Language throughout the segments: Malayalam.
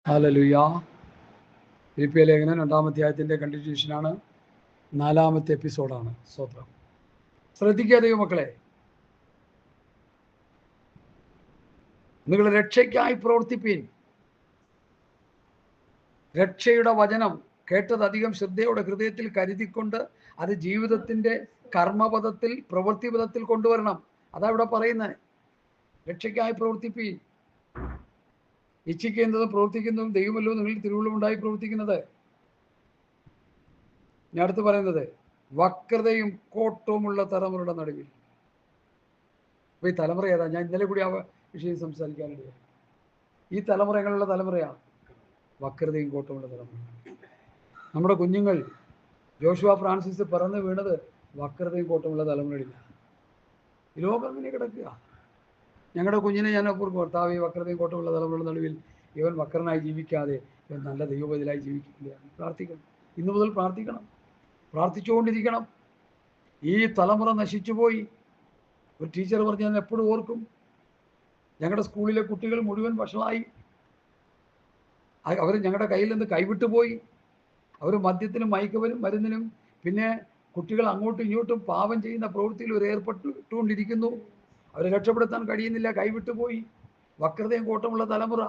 ഹല്ലേലൂയ. ഫിലിപ്പിയ ലേഖനം 2-ാം അധ്യായത്തിൻ്റെ കണ്ടിന്യൂഷനാണ്, 4-ാമത്തെ എപ്പിസോഡാണ്. സ്തോത്രം. ശ്രദ്ധിക്കുക ദൈവമക്കളെ, നിങ്ങൾ രക്ഷയ്ക്കായി പ്രവർത്തിപ്പീൻ. രക്ഷയുടെ വചനം കേട്ടതധികം ശ്രദ്ധയോടെ ഹൃദയത്തിൽ കരുതിക്കൊണ്ട് അത് ജീവിതത്തിൻ്റെ കർമ്മപദത്തിൽ, പ്രവൃത്തിപദത്തിൽ കൊണ്ടുവരണം. അതാ ഇവിടെ പറയുന്നത്. രക്ഷയ്ക്കായി പ്രവർത്തിപ്പീൻ. ഇച്ഛിക്കുന്നതും പ്രവർത്തിക്കുന്നതും ദൈവമല്ലോ നിങ്ങൾ തിരുവുള്ളമുണ്ടായി പ്രവർത്തിക്കുന്നത്. ഞാൻ അടുത്ത് പറയുന്നത്, വക്രതയും കോട്ടവുമുള്ള തലമുറയുടെ നടുവിൽ. അപ്പൊ ഈ തലമുറ ഏതാ? ഞാൻ ഇന്നലെ കൂടി ആ വിഷയം സംസാരിക്കാനിടയായി. ഈ തലമുറ എങ്ങനെയുള്ള തലമുറയാണ്? വക്രതയും കോട്ടമുള്ള തലമുറ. നമ്മുടെ കുഞ്ഞുങ്ങൾ ജോഷുവ ഫ്രാൻസിസ് പറന്ന് വീണത് വക്രതയും കോട്ടമുള്ള തലമുറയിലാണ്. ഈ ലോകം അങ്ങനെ കിടക്കുക. ഞങ്ങളുടെ കുഞ്ഞിനെ ഞാൻ ഓർക്കും, കർത്താവ് ഈ വക്രതയും കോട്ടമുള്ള തലമുറയുടെ നടുവിൽ ഇവൻ വക്രനായി ജീവിക്കാതെ ഇവൻ നല്ല ദൈവബദലായി ജീവിക്കില്ല. പ്രാർത്ഥിക്കണം. ഇന്നു മുതൽ പ്രാർത്ഥിക്കണം, പ്രാർത്ഥിച്ചുകൊണ്ടിരിക്കണം. ഈ തലമുറ നശിച്ചുപോയി. ഒരു ടീച്ചർ പറഞ്ഞ് ഞാൻ എപ്പോഴും ഓർക്കും, ഞങ്ങളുടെ സ്കൂളിലെ കുട്ടികൾ മുഴുവൻ വഷളായി. അവർ ഞങ്ങളുടെ കയ്യിൽ നിന്ന് കൈവിട്ടു പോയി. അവർ മദ്യത്തിനും മരുന്നിനും പിന്നെ കുട്ടികൾ അങ്ങോട്ടും ഇങ്ങോട്ടും പാപം ചെയ്യുന്ന പ്രവൃത്തിയിൽ ഒരു ഏർപ്പെട്ടുകൊണ്ടിരിക്കുന്നു. അവരെ രക്ഷപ്പെടുത്താൻ കഴിയുന്നില്ല, കൈവിട്ടുപോയി. വക്രതയും കോട്ടമുള്ള തലമുറ.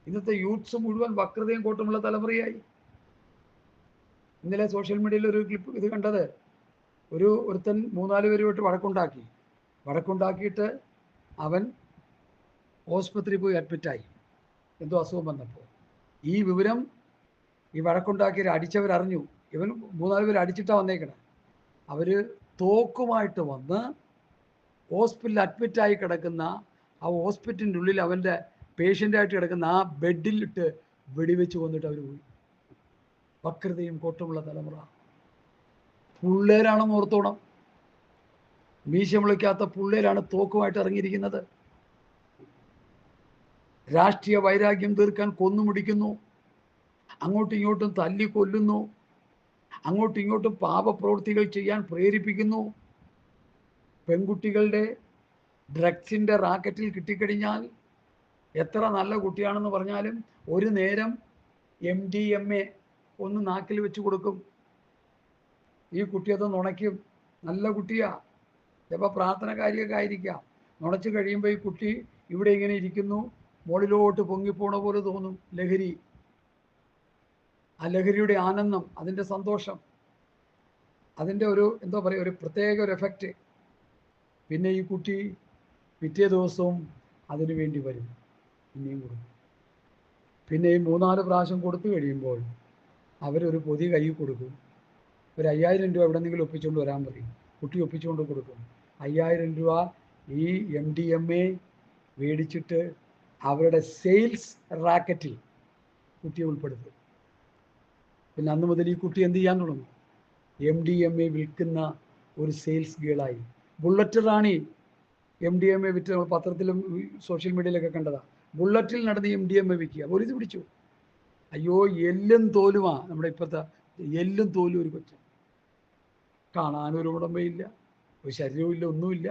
ഇന്നത്തെ യൂത്ത്സ് മുഴുവൻ വക്രതയും കോട്ടമുള്ള തലമുറയായി. ഇന്നലെ സോഷ്യൽ മീഡിയയിൽ ഒരു ക്ലിപ്പ് ഇത് കണ്ടത്, ഒരുത്തൻ 3-4 പേരുമായിട്ട് വഴക്കുണ്ടാക്കിയിട്ട് അവൻ ഹോസ്പിറ്റലിൽ പോയി അഡ്മിറ്റായി, എന്തോ അസുഖം വന്നപ്പോൾ. ഈ വിവരം ഈ വഴക്കുണ്ടാക്കി അടിച്ചവരറിഞ്ഞു. ഇവൻ 3-4 പേര് അടിച്ചിട്ടാണ് വന്നേക്കണേ. അവർ തോക്കുമായിട്ട് വന്ന് ഹോസ്പിറ്റലിൽ അഡ്മിറ്റായി കിടക്കുന്ന ആ ഹോസ്പിറ്റലിൻ്റെ ഉള്ളിൽ അവൻ്റെ പേഷ്യൻ്റായിട്ട് കിടക്കുന്ന ആ ബെഡിലിട്ട് വെടിവെച്ച് കൊന്നിട്ട് അവർ പോയി. വക്രതയും കോട്ടമുള്ള തലമുറ. പിള്ളേരാണെന്ന് ഓർത്തോണം. മീശ മുളയ്ക്കാത്ത പിള്ളേരാണ് തോക്കുമായിട്ട് ഇറങ്ങിയിരിക്കുന്നത്. രാഷ്ട്രീയ വൈരാഗ്യം തീർക്കാൻ കൊന്നുമുടിക്കുന്നു, അങ്ങോട്ടും ഇങ്ങോട്ടും തല്ലി കൊല്ലുന്നു, അങ്ങോട്ടും ഇങ്ങോട്ടും പാപപ്രവൃത്തികൾ ചെയ്യാൻ പ്രേരിപ്പിക്കുന്നു. പെൺകുട്ടികളുടെ ഡ്രഗ്സിൻ്റെ റാക്കറ്റിൽ കിട്ടിക്കഴിഞ്ഞാൽ എത്ര നല്ല കുട്ടിയാണെന്ന് പറഞ്ഞാലും ഒരു നേരം MDMA ഒന്ന് നാക്കിൽ വെച്ച് കൊടുക്കും. ഈ കുട്ടിയത് നുണയ്ക്കും. നല്ല കുട്ടിയാ, ചിലപ്പോൾ പ്രാർത്ഥനകാരിയൊക്കെ ആയിരിക്കാം. നുണച്ച് കഴിയുമ്പോൾ ഈ കുട്ടി ഇവിടെ ഇങ്ങനെ ഇരിക്കുന്നു, മുകളിലോട്ട് പൊങ്ങിപ്പോണ പോലെ തോന്നും. ലഹരി, ആ ലഹരിയുടെ ആനന്ദം, അതിൻ്റെ സന്തോഷം, അതിൻ്റെ ഒരു എന്താ പറയുക, ഒരു പ്രത്യേക ഒരു എഫക്റ്റ്. പിന്നെ ഈ കുട്ടി പിറ്റേ ദിവസവും അതിനു വേണ്ടി വരും, പിന്നെയും കൊടുക്കും. പിന്നെയും 3-4 പ്രാവശ്യം കൊടുത്തു കഴിയുമ്പോൾ അവരൊരു പൊതി കൈ കൊടുക്കും. ഒരു 5000 രൂപ എവിടെന്നെങ്കിലും ഒപ്പിച്ചുകൊണ്ട് വരാൻ പറയും. കുട്ടി ഒപ്പിച്ചുകൊണ്ട് കൊടുക്കും. 5000 രൂപ ഈ MDMA മേടിച്ചിട്ട് അവരുടെ സെയിൽസ് റാക്കറ്റിൽ കുട്ടിയെ ഉൾപ്പെടുത്തും. പിന്നെ അന്ന് മുതൽ ഈ കുട്ടി എന്ത് ചെയ്യാൻ തുടങ്ങും? MDMA വിൽക്കുന്ന ഒരു സെയിൽസ് ഗേളായി. ബുള്ളറ്റ് റാണി MDMA വിറ്റ് നമ്മൾ പത്രത്തിലും സോഷ്യൽ മീഡിയയിലൊക്കെ കണ്ടതാണ്. ബുള്ളറ്റിൽ നടന്ന് MDMA വിൽക്കുക. പോലീസ് പിടിച്ചു. അയ്യോ, എല്ലും തോലുമാ നമ്മുടെ ഇപ്പോഴത്തെ എല്ലും തോലും. ഒരു കൊച്ചു കാണാനൊരു ഉടമ്പയില്ല, ഒരു ശരീരവും ഇല്ല, ഒന്നുമില്ല.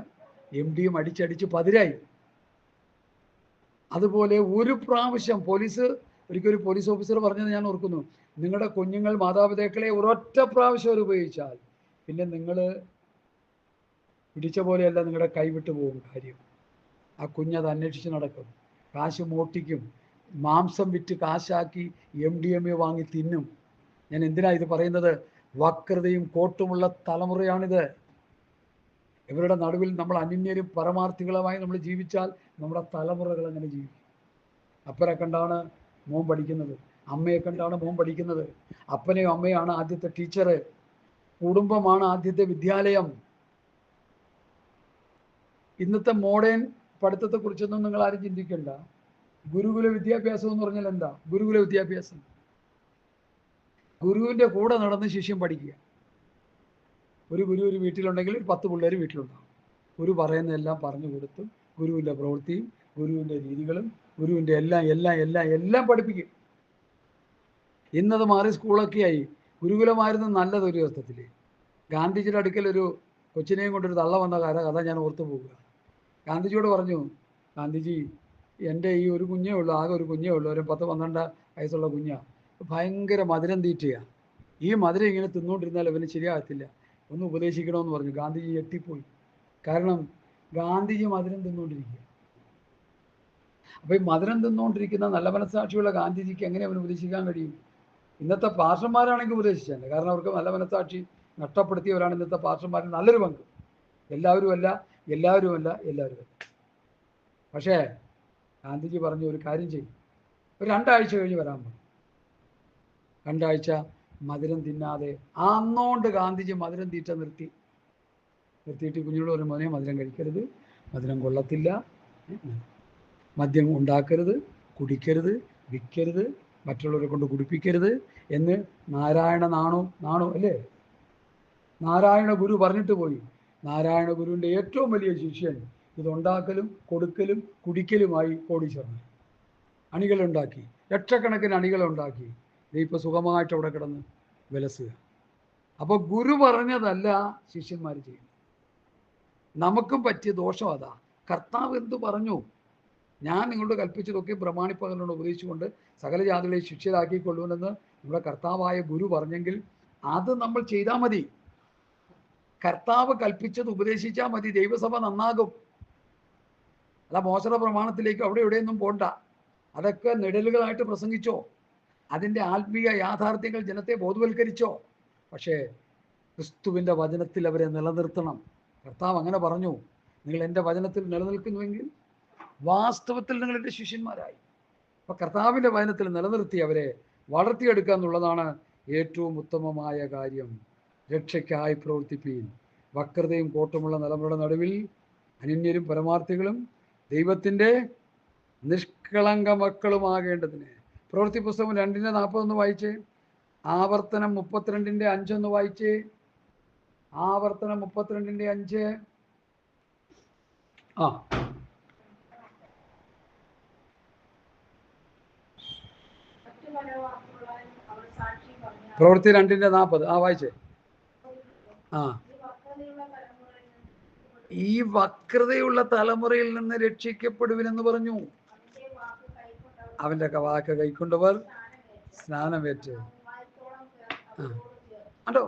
MDMA അടിച്ചടിച്ച് പതിരായി. അതുപോലെ ഒരു പ്രാവശ്യം ഒരിക്കലും പോലീസ് ഓഫീസർ പറഞ്ഞത് ഞാൻ ഓർക്കുന്നു, നിങ്ങളുടെ കുഞ്ഞുങ്ങൾ മാതാപിതാക്കളെ ഒരൊറ്റ പ്രാവശ്യം ഉപയോഗിച്ചാൽ പിന്നെ നിങ്ങൾ പിടിച്ച പോലെയല്ല, നിങ്ങളുടെ കൈവിട്ട് പോകും കാര്യം. ആ കുഞ്ഞത് അന്വേഷിച്ച് നടക്കും, കാശ് മോട്ടിക്കും, മാംസം വിറ്റ് കാശാക്കി MDMA വാങ്ങി തിന്നും. ഞാൻ എന്തിനാ ഇത് പറയുന്നത്? വക്രതയും കോട്ടുമുള്ള തലമുറയാണിത്. ഇവരുടെ നടുവിൽ നമ്മൾ അന്യരും പരമാർത്ഥികളുമായി നമ്മൾ ജീവിച്ചാൽ നമ്മുടെ തലമുറകൾ അങ്ങനെ ജീവിക്കും. അപ്പനെ കണ്ടാണ് മോൻ പഠിക്കുന്നത്, അമ്മയെ കണ്ടാണ് മോൻ പഠിക്കുന്നത്. അപ്പനെയും അമ്മയാണ് ആദ്യത്തെ ടീച്ചർ, കുടുംബമാണ് ആദ്യത്തെ വിദ്യാലയം. ഇന്നത്തെ മോഡേൺ പഠിത്തത്തെക്കുറിച്ചൊന്നും നിങ്ങൾ ആരും ചിന്തിക്കണ്ട. ഗുരുകുല വിദ്യാഭ്യാസം എന്ന് പറഞ്ഞാൽ എന്താ? ഗുരുകുല വിദ്യാഭ്യാസം ഗുരുവിൻ്റെ കൂടെ നടന്ന് ശിഷ്യം പഠിക്കുക. ഒരു വീട്ടിലുണ്ടെങ്കിൽ 10 പിള്ളേർ വീട്ടിലുണ്ടാകും. ഗുരു പറയുന്നതെല്ലാം പറഞ്ഞു കൊടുത്തും ഗുരുവിൻ്റെ പ്രവൃത്തിയും ഗുരുവിൻ്റെ രീതികളും ഗുരുവിൻ്റെ എല്ലാം പഠിപ്പിക്കും. ഇന്നത് മാറി സ്കൂളൊക്കെയായി. ഗുരുകുലമായിരുന്നു നല്ലതൊരു അർത്ഥത്തിൽ. ഗാന്ധിജിയുടെ അടുക്കൽ ഒരു കൊച്ചിനെയും കൊണ്ടൊരു തള്ള വന്ന കഥ ഞാൻ ഓർത്തു പോവുക. ഗാന്ധിജിയോട് പറഞ്ഞു, ഗാന്ധിജി എൻ്റെ ഈ ഒരു കുഞ്ഞേ ഉള്ളൂ, ആകെ ഒരു കുഞ്ഞേ ഉള്ളൂ, ഒരു 10-12 വയസ്സുള്ള കുഞ്ഞാണ്. ഭയങ്കര മധുരം തീറ്റയാണ്. ഈ മധുരം ഇങ്ങനെ തിന്നുകൊണ്ടിരുന്നാൽ അവന് ശരിയാകത്തില്ല, ഒന്ന് ഉപദേശിക്കണമെന്ന് പറഞ്ഞു. ഗാന്ധിജി ഞെട്ടിപ്പോയി. കാരണം ഗാന്ധിജി മധുരം തിന്നുകൊണ്ടിരിക്കുക. അപ്പോൾ ഈ മധുരം തിന്നുകൊണ്ടിരിക്കുന്ന നല്ല മനസ്സാക്ഷിയുള്ള ഗാന്ധിജിക്ക് എങ്ങനെ അവന് ഉപദേശിക്കാൻ കഴിയും? ഇന്നത്തെ പാർഷന്മാരാണെങ്കിൽ ഉപദേശിച്ചല്ലേ, കാരണം അവർക്ക് നല്ല മനസ്സാക്ഷി നഷ്ടപ്പെടുത്തിയവരാണ് ഇന്നത്തെ പാർഷന്മാരിൽ നല്ലൊരു പങ്ക്. എല്ലാവരുമല്ല. പക്ഷേ ഗാന്ധിജി പറഞ്ഞു, ഒരു കാര്യം ചെയ്യും, ഒരു 2 ആഴ്ച കഴിഞ്ഞ് വരാൻ പറഞ്ഞു. 2 ആഴ്ച മധുരം തിന്നാതെ അന്നോണ്ട് ഗാന്ധിജി മധുരം തീറ്റ നിർത്തിയിട്ട് കുഞ്ഞുങ്ങളോട് ഒരു മോനെ മധുരം കഴിക്കരുത്, മധുരം കൊള്ളത്തില്ല, മദ്യം ഉണ്ടാക്കരുത്, കുടിക്കരുത്, വിൽക്കരുത്, മറ്റുള്ളവരെ കൊണ്ട് കുടിപ്പിക്കരുത് എന്ന് നാണു അല്ലേ, നാരായണ ഗുരു പറഞ്ഞിട്ട് പോയി. നാരായണ ഗുരുവിൻ്റെ ഏറ്റവും വലിയ ശിഷ്യൻ ഇതുണ്ടാക്കലും കൊടുക്കലും കുടിക്കലുമായി കോടീശ്വരൻ. അണികളുണ്ടാക്കി, ലക്ഷക്കണക്കിന് അണികളുണ്ടാക്കി. ഇപ്പോൾ സുഖമായിട്ട് അവിടെ കിടന്ന് വിലസുക. അപ്പോൾ ഗുരു പറഞ്ഞതല്ല ശിഷ്യന്മാർ ചെയ്യുന്നത്. നമുക്കും പറ്റിയ ദോഷം അതാ. കർത്താവ് എന്തു പറഞ്ഞു? ഞാൻ നിങ്ങളോട് കൽപ്പിച്ചതൊക്കെ പ്രമാണിപ്പകലോട് ഉപദേശിച്ചുകൊണ്ട് സകല ജാതികളെ ശിഷ്യരാക്കിക്കൊള്ളുമെന്ന് നമ്മുടെ കർത്താവായ ഗുരു പറഞ്ഞെങ്കിൽ അത് നമ്മൾ ചെയ്താൽ മതി. കർത്താവ് കൽപ്പിച്ചത് ഉപദേശിച്ചാൽ മതി. ദൈവസഭ നന്നാകും. അല്ല മോശയുടെ പ്രമാണത്തിലേക്ക് അവിടെ എവിടെയൊന്നും പോണ്ട. അതൊക്കെ നിഴലുകളായിട്ട് പ്രസംഗിച്ചോ, അതിൻ്റെ ആത്മീയ യാഥാർത്ഥ്യങ്ങൾ ജനത്തെ ബോധവൽക്കരിച്ചോ. പക്ഷേ ക്രിസ്തുവിൻ്റെ വചനത്തിൽ അവരെ നിലനിർത്തണം. കർത്താവ് അങ്ങനെ പറഞ്ഞു, നിങ്ങൾ എൻ്റെ വചനത്തിൽ നിലനിൽക്കുന്നുവെങ്കിൽ വാസ്തവത്തിൽ നിങ്ങൾ എൻ്റെ ശിഷ്യന്മാരായി. അപ്പോൾ കർത്താവിൻ്റെ വചനത്തിൽ നിലനിർത്തി അവരെ വളർത്തിയെടുക്കുക എന്നുള്ളതാണ് ഏറ്റവും ഉത്തമമായ കാര്യം. രക്ഷയ്ക്കായി പ്രവർത്തിപ്പീൻ. വക്രതയും കോട്ടമുള്ള തലമുറയുടെ നടുവിൽ അനന്യരും പരമാർത്ഥികളും ദൈവത്തിൻ്റെ നിഷ്കളങ്ക മക്കളുമാകേണ്ടതിന്. പ്രവൃത്തി പുസ്തകം 2:40 വായിച്ചേ. ആവർത്തനം 32:5 വായിച്ചേ. ആവർത്തനം 32:5. പ്രവൃത്തി 2:40 വായിച്ചേ. ഈ വക്രതയുള്ള തലമുറയിൽ നിന്ന് രക്ഷിക്കപ്പെടുവിനെന്ന് പറഞ്ഞു. അവൻ്റെ വാക്ക് കൈക്കൊണ്ടവർ സ്നാനമേറ്റ്. അതോ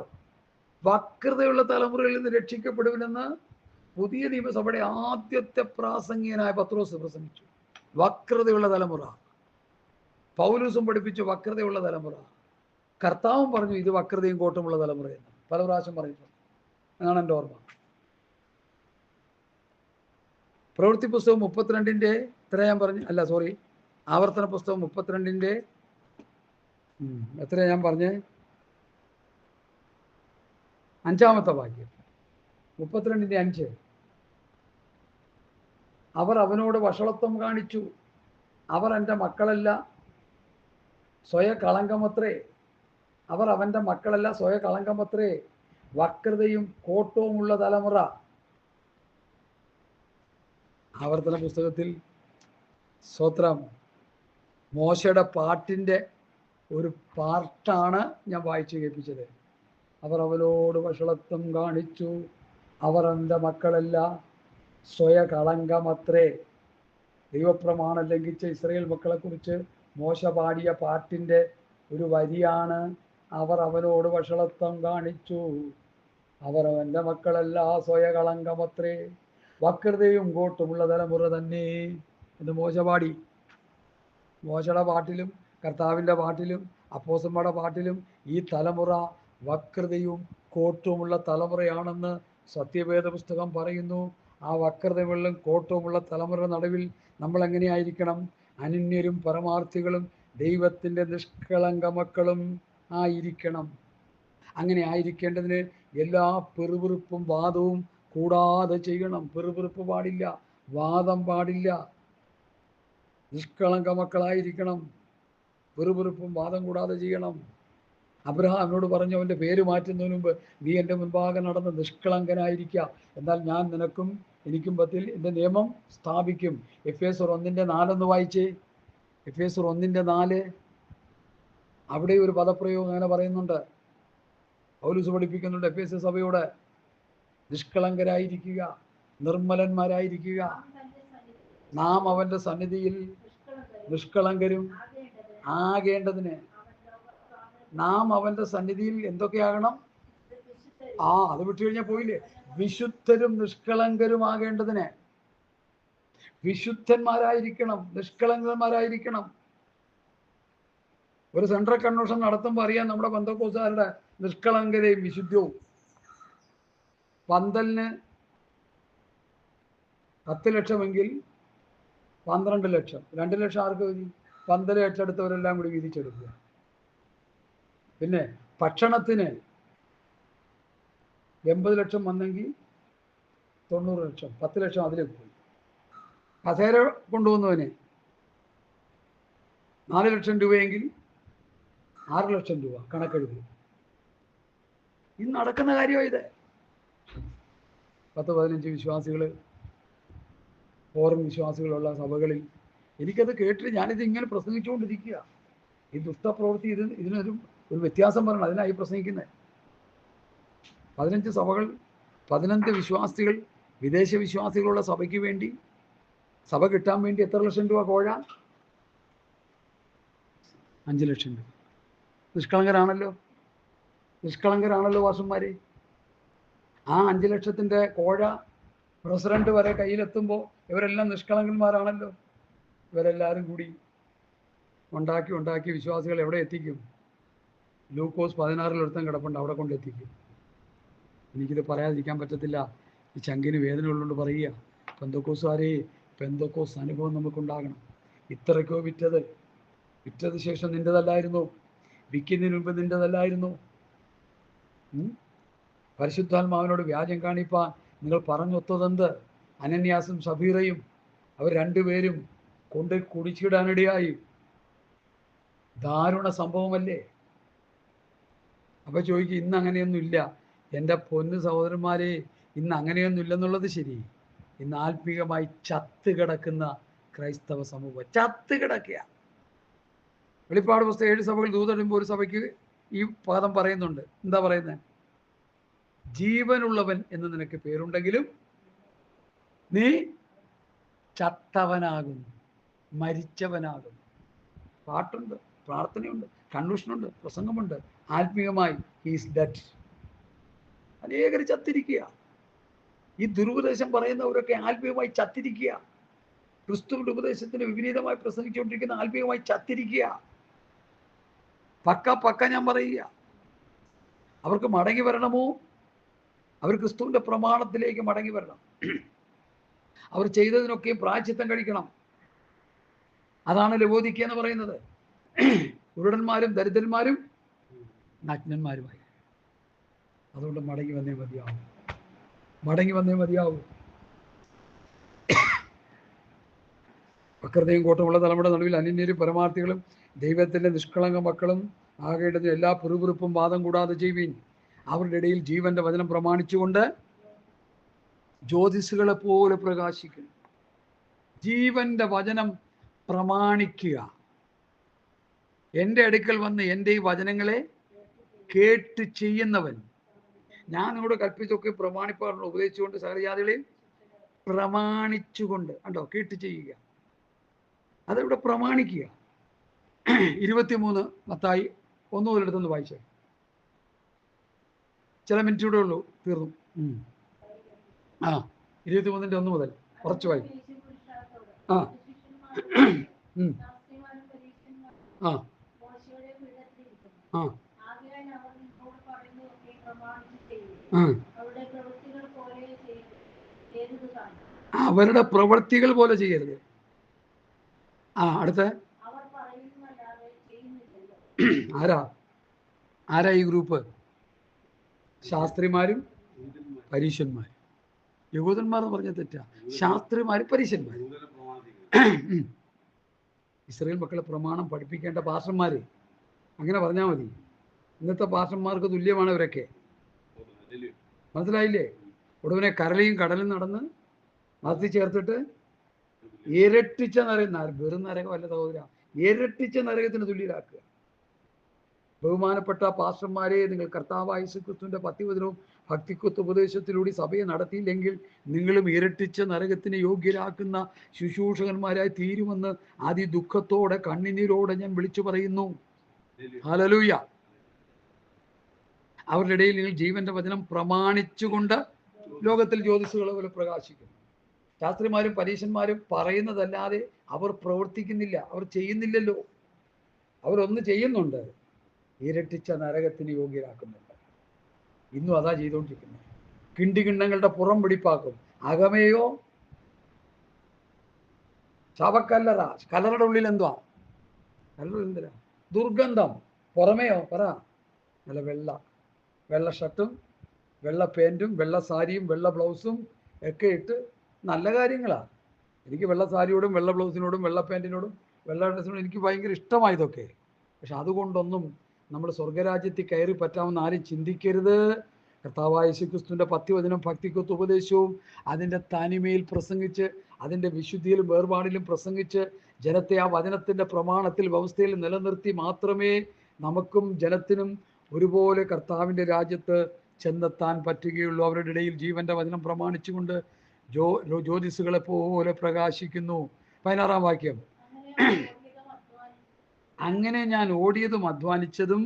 വക്രതയുള്ള തലമുറയിൽ നിന്ന് രക്ഷിക്കപ്പെടുവിനെന്ന് പുതിയ നിയമസഭയുടെ ആദ്യത്തെ പ്രാസംഗികനായ പത്രോസ് പ്രസംഗിച്ചു. വക്രതയുള്ള തലമുറ. പൗലൂസും പഠിപ്പിച്ചു വക്രതയുള്ള തലമുറ. കർത്താവും പറഞ്ഞു ഇത് വക്രതയും കോട്ടമുള്ള തലമുറയെന്ന് പല പ്രാവശ്യം പറഞ്ഞിട്ടുണ്ട്. എന്നാണ് എൻ്റെ ഓർമ്മ. പ്രവൃത്തി പുസ്തകം 32 എത്ര ഞാൻ പറഞ്ഞു? അല്ല സോറി, ആവർത്തന പുസ്തകം 32 എത്ര ഞാൻ പറഞ്ഞേ? 5-ാമത്തെ വാക്യം. 32:5. അവർ അവനോട് വഷളത്വം കാണിച്ചു. അവർ എൻ്റെ മക്കളല്ല, സ്വയ കളങ്കമത്രേ. അവർ അവൻ്റെ മക്കളല്ല, സ്വയ കളങ്കമത്രേ. വക്രതയും കോട്ടവുമുള്ള തലമുറ. ആവർത്തന പുസ്തകത്തിൽ സ്തോത്രം മോശയുടെ പാട്ടിൻ്റെ ഒരു പാർട്ടാണ് ഞാൻ വായിച്ചു കേൾപ്പിച്ചത്. അവർ അവനോട് വഷളത്വം കാണിച്ചു. അവർ എൻ്റെ മക്കളല്ല, സ്വയ കളങ്കമത്രേ. ദൈവപ്രമാണം ലംഘിച്ച ഇസ്രായേൽ മക്കളെക്കുറിച്ച് മോശ പാടിയ പാട്ടിൻ്റെ ഒരു വരിയാണ് അവർ അവനോട് വഷളത്വം കാണിച്ചു. അവർ അവൻ്റെ മക്കളല്ല, സ്വയ കളങ്കമത്രേ. വക്രതയും കോട്ടുമുള്ള തലമുറ തന്നെ എന്ന് മോശ പാടി. മോശയുടെ പാട്ടിലും കർത്താവിൻ്റെ പാട്ടിലും അപ്പോസ്തലന്മാരുടെ പാട്ടിലും ഈ തലമുറ വക്രതയും കോട്ടുമുള്ള തലമുറയാണെന്ന് സത്യവേദ പുസ്തകം പറയുന്നു. ആ വക്രതയുള്ള കോട്ടവുമുള്ള തലമുറ നടുവിൽ നമ്മൾ എങ്ങനെയായിരിക്കണം? അനന്യരും പരമാർത്ഥികളും ദൈവത്തിൻ്റെ നിഷ്കളങ്ക മക്കളും ആയിരിക്കണം. അങ്ങനെ ആയിരിക്കേണ്ടതിന് എല്ലാ പെറുപിറുപ്പും വാദവും കൂടാതെ ചെയ്യണം. പെറുപിറുപ്പ് പാടില്ല, വാദം പാടില്ല. നിഷ്കളങ്ക മക്കളായിരിക്കണം. പെറുപിറുപ്പും വാദം കൂടാതെ ചെയ്യണം. അബ്രഹാമിനോട് പറഞ്ഞു, അവൻ്റെ പേര് മാറ്റുന്നതിന് മുമ്പ് നീ എൻ്റെ മുൻപാകെ നടന്ന് നിഷ്കളങ്കനായിരിക്കുക, എന്നാൽ ഞാൻ നിനക്കും എനിക്കും പത്തിൽ എൻ്റെ നിയമം സ്ഥാപിക്കും. എഫേസ്യർ 1:4 വായിച്ചേ. എഫേസ്യർ 1:4. അവിടെ ഒരു പദപ്രയോഗം അങ്ങനെ പറയുന്നുണ്ട്. പൗലോസ് പഠിപ്പിക്കുന്നുണ്ട് എഫേസ്യ സഭയോട് നിഷ്കളങ്കരായിരിക്കുക, നിർമ്മലന്മാരായിരിക്കുക. നാം അവന്റെ സന്നിധിയിൽ നിഷ്കളങ്കരും ആകേണ്ടതിന്. നാം അവന്റെ സന്നിധിയിൽ എന്തൊക്കെയാകണം? അത് വിട്ടു കഴിഞ്ഞാൽ പോയില്ലേ. വിശുദ്ധരും നിഷ്കളങ്കരുമാകേണ്ടതിന്. വിശുദ്ധന്മാരായിരിക്കണം, നിഷ്കളങ്കന്മാരായിരിക്കണം. ഒരു സെൻട്രൽ കൺവെൻഷൻ നടത്തുമ്പോൾ അറിയാം നമ്മുടെ പെന്തക്കോസ്തുകാരുടെ നിഷ്കളങ്കതയും വിശുദ്ധവും. പന്തലിന് 10 ലക്ഷമെങ്കിൽ 12 ലക്ഷം, 2 ലക്ഷം ആർക്ക് മതി? പന്തൽ ഏറ്റെടുത്തവരെല്ലാം കൂടി വീതിച്ചെടുക്കുക. പിന്നെ ഭക്ഷണത്തിന് 80 ലക്ഷം വന്നെങ്കിൽ 90 ലക്ഷം, 10 ലക്ഷം അതിലേക്ക് പോയി. കസേര കൊണ്ടുവന്നവന് 4 ലക്ഷം രൂപയെങ്കിൽ 6 ലക്ഷം രൂപ കണക്കെഴുതി. ഇത് നടക്കുന്ന കാര്യമാണ്. ഇത് 10-15 വിശ്വാസികൾ, ഫോറിൻ വിശ്വാസികളുള്ള സഭകളിൽ എനിക്കത് കേട്ടിട്ട് ഞാനിത് ഇങ്ങനെ പ്രസംഗിച്ചുകൊണ്ടിരിക്കുക. ഈ ദുഷ്ടപ്രവൃത്തി ഇതിനൊരു വ്യത്യാസം പറയണം. അതിനായി പ്രസംഗിക്കുന്നത്. 15 സഭകൾ, 15 വിശ്വാസികൾ, വിദേശ വിശ്വാസികളുള്ള സഭയ്ക്ക് വേണ്ടി, സഭ കിട്ടാൻ വേണ്ടി എത്ര ലക്ഷം രൂപ കോഴ? 5 ലക്ഷം രൂപ. നിഷ്കളങ്കരാണല്ലോ വാസന്മാരെ. ആ 5 ലക്ഷത്തിൻ്റെ കോഴ പ്രസിഡന്റ് വരെ കയ്യിലെത്തുമ്പോൾ ഇവരെല്ലാം നിഷ്കളങ്കന്മാരാണല്ലോ. ഇവരെല്ലാവരും കൂടി ഉണ്ടാക്കി വിശ്വാസികൾ എവിടെ എത്തിക്കും? ലൂക്കോസ് 16 കിടപ്പുണ്ട്, അവിടെ കൊണ്ടെത്തിക്കും. എനിക്കിത് പറയാതിരിക്കാൻ പറ്റത്തില്ല. ഈ ചങ്കിന് വേദന ഉള്ളതുകൊണ്ട് പറയുക. പെന്തക്കോസ് അനുഭവം നമുക്കുണ്ടാകണം. ഇത്രയ്ക്കോ വിറ്റത് ശേഷം നിൻ്റെതല്ലായിരുന്നു? വിൽക്കുന്നതിന് മുമ്പ് നിൻ്റെതല്ലായിരുന്നു? പരിശുദ്ധാത്മാവിനോട് വ്യാജം കാണിപ്പാൻ നിങ്ങൾ പറഞ്ഞൊത്തതെന്ത്? അനന്യാസും സഫീറയും അവർ രണ്ടുപേരും കൊണ്ട് കുടിച്ചിടാനിടയായി. ദാരുണ സംഭവമല്ലേ? അപ്പൊ ചോദിക്കും, ഇന്ന് അങ്ങനെയൊന്നും ഇല്ല. എൻ്റെ പൊന്നു സഹോദരന്മാരെ, ഇന്ന് അങ്ങനെയൊന്നും ഇല്ലെന്നുള്ളത് ശരി. ഇന്ന് ആത്മീകമായി ചത്ത് കിടക്കുന്ന ക്രൈസ്തവ സമൂഹം ചത്ത് കിടക്കുക. വെളിപ്പാട് പുസ്തകം 7 സഭകൾ ദൂതടുമ്പോൾ ഒരു സഭയ്ക്ക് ഈ പദം പറയുന്നുണ്ട്. എന്താ പറയുന്നത്? ജീവനുള്ളവൻ എന്ന് നിനക്ക് പേരുണ്ടെങ്കിലും നീ ചത്തവനാകും, മരിച്ചവനാകും. പാട്ടുണ്ട്, പ്രാർത്ഥനയുണ്ട്, കൺവെൻഷനുണ്ട്, പ്രസംഗമുണ്ട്. ആത്മീയമായി ഹീസ് ഡെഡ്. അനേകർ ചത്തിരിക്കുക. ഈ ദുരുപദേശം പറയുന്നവരൊക്കെ ആത്മീയമായി ചത്തിരിക്കുക. ക്രിസ്തുവിന്റെ ഉപദേശത്തിന് വിപരീതമായി പ്രസംഗിച്ചുകൊണ്ടിരിക്കുന്ന ആത്മീയമായി ചത്തിരിക്കുക. പക്ക ഞാൻ പറയുക. അവർക്ക് മടങ്ങി വരണമോ? അവർ ക്രിസ്തുവിന്റെ പ്രമാണത്തിലേക്ക് മടങ്ങി വരണം. അവർ ചെയ്തതിനൊക്കെ പ്രായശ്ചിത്തം കഴിക്കണം. അതാണ് ലവോദിക്ക എന്ന് പറയുന്നത്. കുരുടന്മാരും ദരിദ്രന്മാരും നഗ്നന്മാരുമായി. അതുകൊണ്ട് മടങ്ങി വന്നേ മതിയാവൂ. വക്രതയും കോട്ടമുള്ള തലമുറ നടുവിൽ അന്യന്യരും പരമാർത്ഥികളും ദൈവത്തിൻ്റെ നിഷ്കളങ്ക മക്കളും ആകേണ്ടതിന് എല്ലാ പിറുപിറുപ്പും വാദം കൂടാതെ ചെയ്യുവീൻ. അവരുടെ ഇടയിൽ ജീവന്റെ വചനം പ്രമാണിച്ചുകൊണ്ട് ജ്യോതിസുകളെ പോലെ പ്രകാശിക്കുന്നു. ജീവന്റെ വചനം പ്രമാണിക്കുക. എൻ്റെ അടുക്കൽ വന്ന് എൻ്റെ ഈ വചനങ്ങളെ കേട്ട് ചെയ്യുന്നവൻ, ഞാൻ നിങ്ങളോട് കൽപ്പിച്ചൊക്കെ പ്രമാണിപ്പാറുണ്ട്, ഉപദേശിച്ചുകൊണ്ട് സകലജാതികളെയും പ്രമാണിച്ചുകൊണ്ട്. കണ്ടോ, കേട്ട് ചെയ്യുക. അതിവിടെ പ്രമാണിക്കുക. 23 മത്തായി 1 മുതൽ എടുത്തൊന്ന് വായിച്ചേ. ചില മിനിറ്റ് കൂടെ ഉള്ളൂ, തീർന്നു. 23-ന്റെ 1 മുതൽ കുറച്ച് വായിക്കും. അവരുടെ പ്രവൃത്തികൾ പോലെ ചെയ്യരുത്. അടുത്ത ആരാ ഈ ഗ്രൂപ്പ്? ശാസ്ത്രിമാരും പരീശന്മാരും. യഹൂദന്മാർ എന്ന് പറഞ്ഞ തെറ്റാ. ശാസ്ത്രിമാരും പരീശന്മാരും. ഇസ്രായേൽ മക്കളെ പ്രമാണം പഠിപ്പിക്കേണ്ട പാസ്റ്റർമാര്, അങ്ങനെ പറഞ്ഞാൽ മതി. ഇന്നത്തെ പാസ്റ്റർമാർക്ക് തുല്യമാണ് ഇവരൊക്കെ. മനസ്സിലായില്ലേ? ഉടനെ കരളിയും കടലും നടന്ന് മതത്തിൽ ചേർത്തിട്ട് ഇരട്ടിച്ച നരകം, വെറും നരകമല്ല സഹോദര, ഇരട്ടിച്ച നരകത്തിന് തുല്യരാക്കുക. ബഹുമാനപ്പെട്ട പാസ്റ്റർമാരെ, നിങ്ങൾ കർത്താവായ യേശുക്രിസ്തുവിന്റെ പത്തിവചനവും ഭക്തിക്കുത്ത് ഉപദേശത്തിലൂടെ സഭയെ നടത്തിയില്ലെങ്കിൽ നിങ്ങളും ഇരട്ടിച്ച നരകത്തിന് യോഗ്യരാക്കുന്ന ശുശ്രൂഷകന്മാരായി തീരുമെന്ന് അതിദുഃഖത്തോടെ കണ്ണുനീരോടെ ഞാൻ വിളിച്ചു പറയുന്നു. ഹല്ലേലൂയ. അവരുടെ ഇടയിൽ നിങ്ങൾ ജീവന്റെ വചനം പ്രമാണിച്ചുകൊണ്ട് ലോകത്തിൽ ജ്യോതിസുകളെ പോലെ പ്രകാശിക്കുന്നു. ശാസ്ത്രിമാരും പരീശന്മാരും പറയുന്നതല്ലാതെ അവർ പ്രവർത്തിക്കുന്നില്ല, അവർ ചെയ്യുന്നില്ലല്ലോ. അവരൊന്ന് ചെയ്യുന്നുണ്ട്, ഇരട്ടിച്ച നരകത്തിന് യോഗ്യരാക്കുന്നുണ്ട്. ഇന്നും അതാ ചെയ്തുകൊണ്ടിരിക്കുന്നത്. കിണ്ടികിണ്ണങ്ങളുടെ പുറം പിടിപ്പാക്കും, അകമേയോ ശവക്കല്ലറ. കല്ലറയുടെ ഉള്ളിൽ എന്തുവാ? കല്ലറ എന്തിനാ? ദുർഗന്ധം. പുറമേയോ പറ നല്ല വെള്ള ഷർട്ടും വെള്ള പാൻറ്റും വെള്ള സാരിയും വെള്ള ബ്ലൗസും ഒക്കെ ഇട്ട് നല്ല കാര്യങ്ങളാണ്. എനിക്ക് വെള്ള സാരിയോടും വെള്ള ബ്ലൗസിനോടും വെള്ള പാൻറ്റിനോടും വെള്ള ഡ്രസ്സിനോടും എനിക്ക് ഭയങ്കര ഇഷ്ടമായതൊക്കെ. പക്ഷെ അതുകൊണ്ടൊന്നും നമ്മൾ സ്വർഗരാജ്യത്തിൽ കയറി പറ്റാമെന്ന് ആരും ചിന്തിക്കരുത്. കർത്താവായ യേശുക്രിസ്തുവിന്റെ പത്തിവചനം ഭക്തിക്കുത്ത് ഉപദേശവും അതിൻ്റെ തനിമയിൽ പ്രസംഗിച്ച് അതിൻ്റെ വിശുദ്ധിയിലും വേർപാടിലും പ്രസംഗിച്ച് ജനത്തെ ആ വചനത്തിൻ്റെ പ്രമാണത്തിൽ വ്യവസ്ഥയിൽ നിലനിർത്തി മാത്രമേ നമുക്കും ജനത്തിനും ഒരുപോലെ കർത്താവിൻ്റെ രാജ്യത്ത് ചെന്നെത്താൻ പറ്റുകയുള്ളൂ. അവരുടെ ഇടയിൽ ജീവന്റെ വചനം പ്രമാണിച്ചുകൊണ്ട് ജ്യോതിസുകളെ പോലെ പ്രകാശിക്കുന്നു. 16-ാം വാക്യം. അങ്ങനെ ഞാൻ ഓടിയതും അധ്വാനിച്ചതും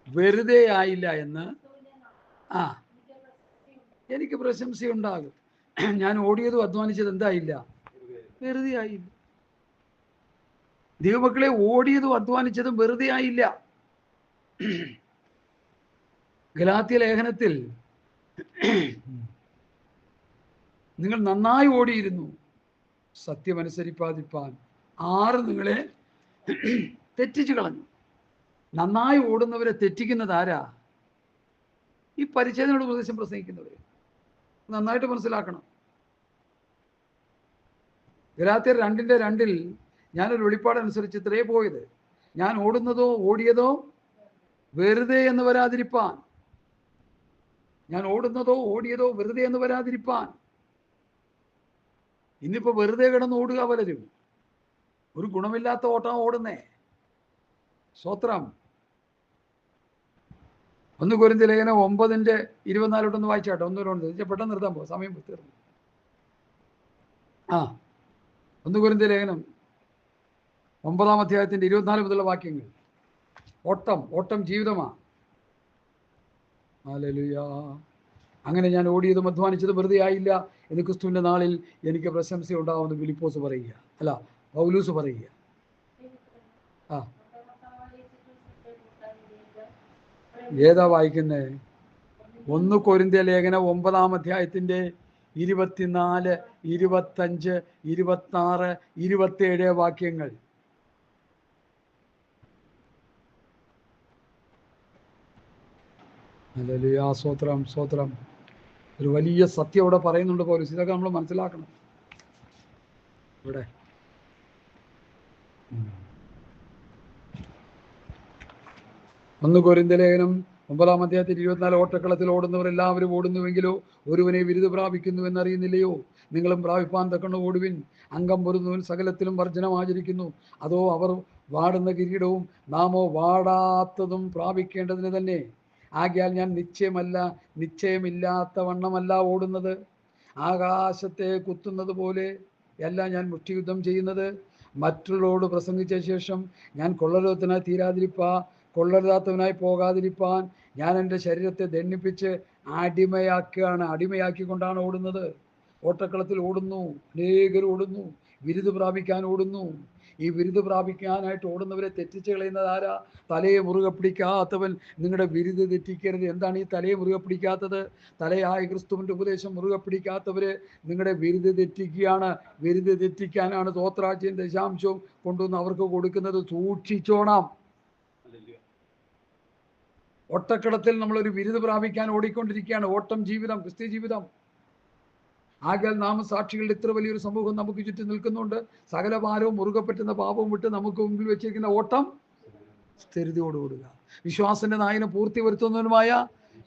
വെറുതെ ആയില്ല എന്ന് എനിക്ക് പ്രശംസയുണ്ടാകും. ഞാൻ ഓടിയതും അധ്വാനിച്ചത് എന്തായില്ല? വെറുതെ ആയില്ല. ദൈവമക്കളെ, ഓടിയതും അധ്വാനിച്ചതും വെറുതെ ആയില്ല. ഗലാത്യ ലേഖനത്തിൽ നിങ്ങൾ നന്നായി ഓടിയിരുന്നു, സത്യമനുസരിപ്പാതിപ്പാൻ 6 നിങ്ങളെ തെറ്റിച്ചു കളഞ്ഞു. നന്നായി ഓടുന്നവരെ തെറ്റിക്കുന്നത് ആരാ? ഈ പരിച്ഛേദനയോട് ഉപദേശം പ്രസംഗിക്കുന്നവർ. നന്നായിട്ട് മനസ്സിലാക്കണം. ഗലാത്യർ 2:2 ഞാനൊരു വെളിപ്പാടനുസരിച്ച് ഇത്രേ പോയത്, ഞാൻ ഓടിയതോ വെറുതെ എന്ന് വരാതിരിപ്പാൻ. ഞാൻ ഓടിയതോ വെറുതെ എന്ന് വരാതിരിപ്പാൻ. ഇന്നിപ്പോ വെറുതെ കിടന്ന് ഓടുക പലരും. ഒരു ഗുണമില്ലാത്ത ഓട്ടം ഓടുന്നേ. സ്തോത്രം. 1 കൊരിന്ത്യർ ലേഖനം 9:24 വായിച്ചാട്ടെ. 1 പെട്ടെന്ന് നിർത്താൻ പോകും, സമയം തീർന്നു. 1 കൊരിന്ത്യർ ലേഖനം 9-ാം അധ്യായത്തിന്റെ 24 മുതലുള്ള വാക്യങ്ങൾ. ഓട്ടം ജീവിതമാ. ഹല്ലേലൂയ. അങ്ങനെ ഞാൻ ഓടിയതും അധ്വാനിച്ചതും വെറുതെ ആയില്ല എന്ന് ക്രിസ്തുവിന്റെ നാളിൽ എനിക്ക് പ്രശംസ ഉണ്ടാവുമെന്ന് ഫിലിപ്പോസ് പറയുക, അല്ല പൗലൂസ് പറയുക. ഏതാ വായിക്കുന്നേ? 1 കൊരിന്ത്യർ ലേഖനം 9-ാം അധ്യായത്തിന്റെ 24, 25, 26, 27 വാക്യങ്ങൾ. ഹല്ലേലൂയ. സ്തോത്രം. ഒരു വലിയ സത്യം ഇവിടെ പറയുന്നുണ്ട് പൗലോസ്. ഇതൊക്കെ നമ്മൾ മനസ്സിലാക്കണം. ഇവിടെ 1 കൊരിന്ത്യർ ലേഖനം 9-ാം അധ്യായത്തിൽ 24, ഓട്ടക്കളത്തിൽ ഓടുന്നവരെല്ലാവരും ഓടുന്നുവെങ്കിലോ ഒരുവനെ ബിരുദ പ്രാപിക്കുന്നു എന്നറിയുന്നില്ലയോ? നിങ്ങളും പ്രാപിപ്പാൻ തക്കണം ഓടുവിൻ. അംഗം പൊരുന്നവൻ സകലത്തിലും വർജനം ആചരിക്കുന്നു. അതോ അവർ വാടുന്ന കിരീടവും നാമോ വാടാത്തതും പ്രാപിക്കേണ്ടതിന് തന്നെ. ആകയാൽ ഞാൻ നിശ്ചയമില്ലാത്ത വണ്ണമല്ല ഓടുന്നത്, ആകാശത്തെ കുത്തുന്നത് പോലെ അല്ല ഞാൻ മുഷ്ടിയുദ്ധം ചെയ്യുന്നത്. മറ്റുള്ളവരോട് പ്രസംഗിച്ച ശേഷം ഞാൻ കൊള്ളരുതാത്തവനായി പോകാതിരിപ്പാൻ ഞാൻ എൻ്റെ ശരീരത്തെ ദണ്ഡിപ്പിച്ച് അടിമയാക്കിക്കൊണ്ടാണ് ഓടുന്നത്. ഓട്ടക്കളത്തിൽ ഓടുന്നു, അനേകർ ഓടുന്നു, ബിരുദ പ്രാപിക്കാൻ ഓടുന്നു. ഈ ബിരുദ പ്രാപിക്കാനായിട്ട് ഓടുന്നവരെ തെറ്റിച്ച് കളയുന്നത് ആരാ? തലയെ മുറുകെ പിടിക്കാത്തവൻ നിങ്ങളുടെ ബിരുദ തെറ്റിക്കരുത്. എന്താണ് ഈ തലയെ മുറുകെ പിടിക്കാത്തത്? തലയായ ക്രിസ്തുവിൻ്റെ ഉപദേശം മുറുകെ പിടിക്കാത്തവര് നിങ്ങളുടെ ബിരുദ തെറ്റിക്കുകയാണ്. ബിരുദ തെറ്റിക്കാനാണ് സ്തോത്രാജ്യം ദശാംശവും കൊണ്ടുവന്ന് അവർക്ക് കൊടുക്കുന്നത്. സൂക്ഷിച്ചോണം. ഒട്ടക്കടത്തിൽ നമ്മളൊരു ബിരുദ പ്രാപിക്കാൻ ഓടിക്കൊണ്ടിരിക്കുകയാണ്. ഓട്ടം ജീവിതം, ക്രിസ്ത്യ ജീവിതം. ആകയാൽ നാം സാക്ഷികളുടെ ഇത്ര വലിയൊരു സമൂഹം നമുക്ക് ചുറ്റും നിൽക്കുന്നുണ്ട്. സകല ഭാരവും മുറുകെ പറ്റുന്ന പാപവും വിട്ട് നമുക്ക് മുമ്പിൽ വെച്ചിരിക്കുന്ന ഓട്ടം സ്ഥിരതയോട് ഓടുക. വിശ്വാസന്റെ നായകനും പൂർത്തി വരുത്തുന്നവനുമായ